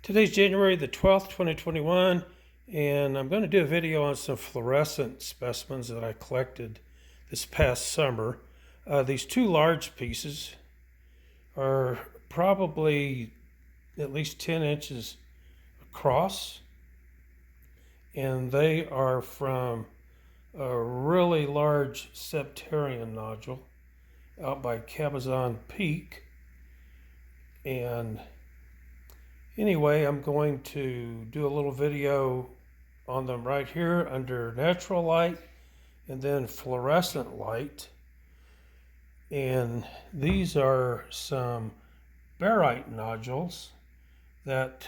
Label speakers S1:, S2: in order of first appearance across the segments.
S1: Today's January the 12th, 2021, and I'm going to do a video on some fluorescent specimens that I collected this past summer. These two large pieces are probably at least 10 inches across, and they are from a really large septarian nodule out by Cabazon Peak. And anyway, I'm going to do a little video on them right here under natural light and then fluorescent light. And these are some barite nodules that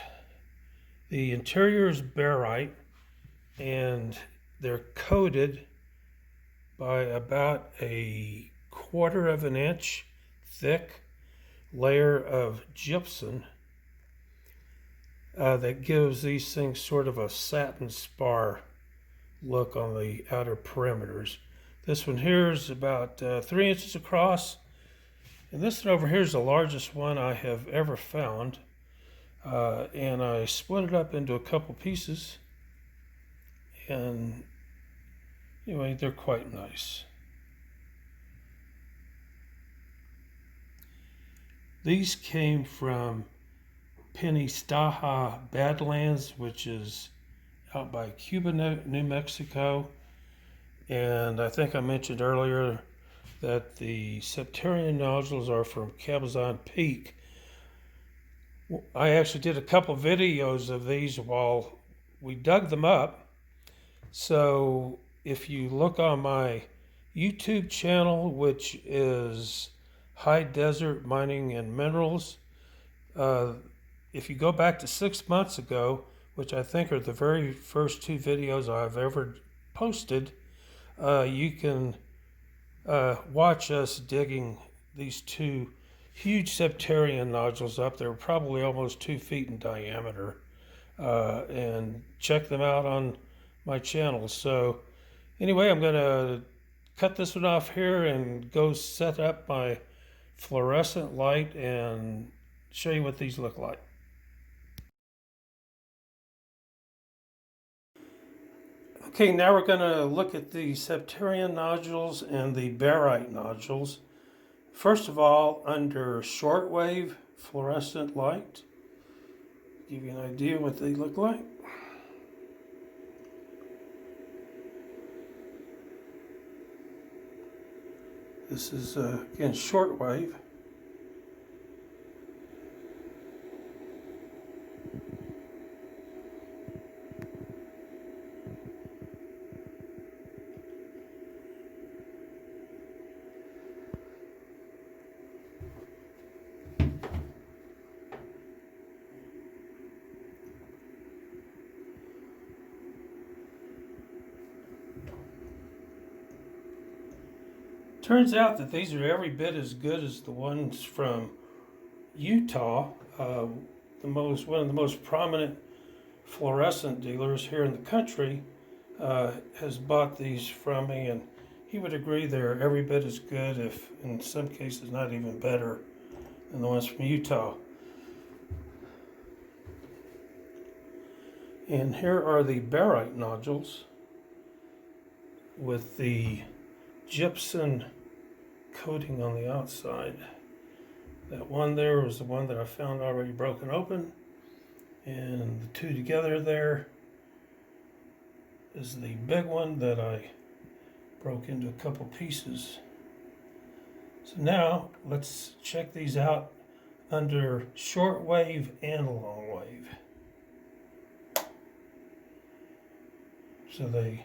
S1: the interior is barite and they're coated by about a 1/4 of an inch thick layer of gypsum that gives these things sort of a satin spar look on the outer perimeters. This one here is about 3 inches across, and this one over here is the largest one I have ever found. And I split it up into a couple pieces, and anyway, they're quite nice. These came from Penistaja Badlands, which is out by Cuba, New Mexico. And I think I mentioned earlier that the septarian nodules are from Cabazon Peak. I actually did a couple videos of these while we dug them up. So if you look on my YouTube channel, which is High Desert Mining and Minerals, if you go back to 6 months ago, which I think are the very first two videos I've ever posted, you can watch us digging these two huge septarian nodules up. They're probably almost 2 feet in diameter, and check them out on my channel. So anyway, I'm going to cut this one off here and go set up my fluorescent light and show you what these look like. Okay, now we're going to look at the septarian nodules and the barite nodules. First of all, under shortwave fluorescent light, give you an idea what they look like. This is again shortwave. Turns out that these are every bit as good as the ones from Utah. One of the most prominent fluorescent dealers here in the country has bought these from me, and he would agree they're every bit as good, if in some cases not even better, than the ones from Utah. And here are the barite nodules with the gypsum coating on the outside. That one there was the one that I found already broken open, and the two together there is the big one that I broke into a couple pieces. So now let's check these out under shortwave and long wave. So they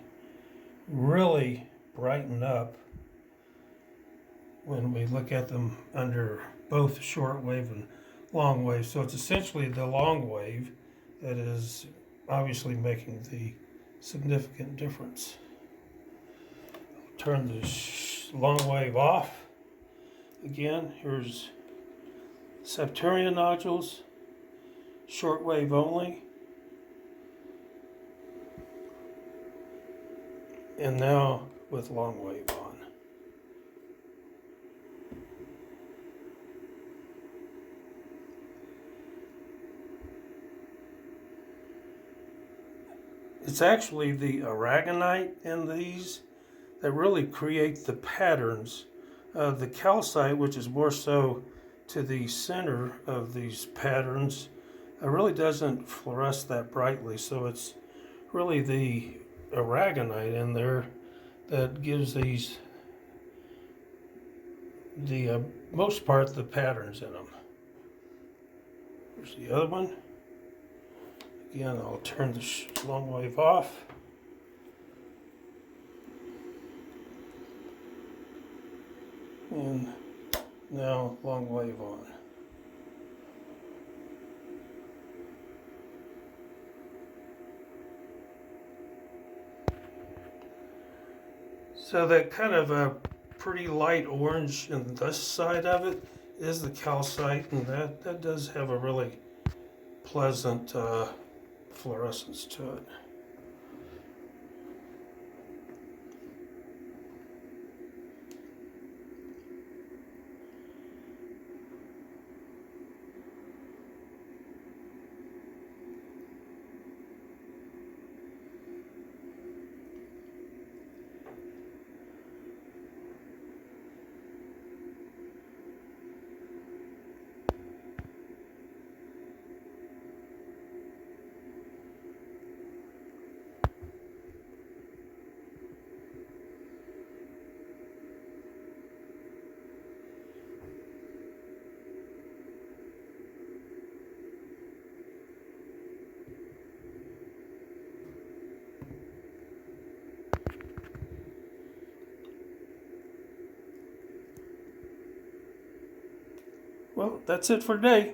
S1: really brighten up when we look at them under both shortwave and long wave. So it's essentially the long wave that is obviously making the significant difference. I'll turn the long wave off. Again, here's septarian nodules, shortwave only. And now with long wave on. It's actually the aragonite in these that really create the patterns. The calcite, which is more so to the center of these patterns, really doesn't fluoresce that brightly. So it's really the aragonite in there that gives these the most part the patterns in them. Here's the other one. Again, I'll turn the long wave off. And now long wave on. So that kind of a pretty light orange in this side of it is the calcite, and that does have a really pleasant fluorescence to it. Well, that's it for today.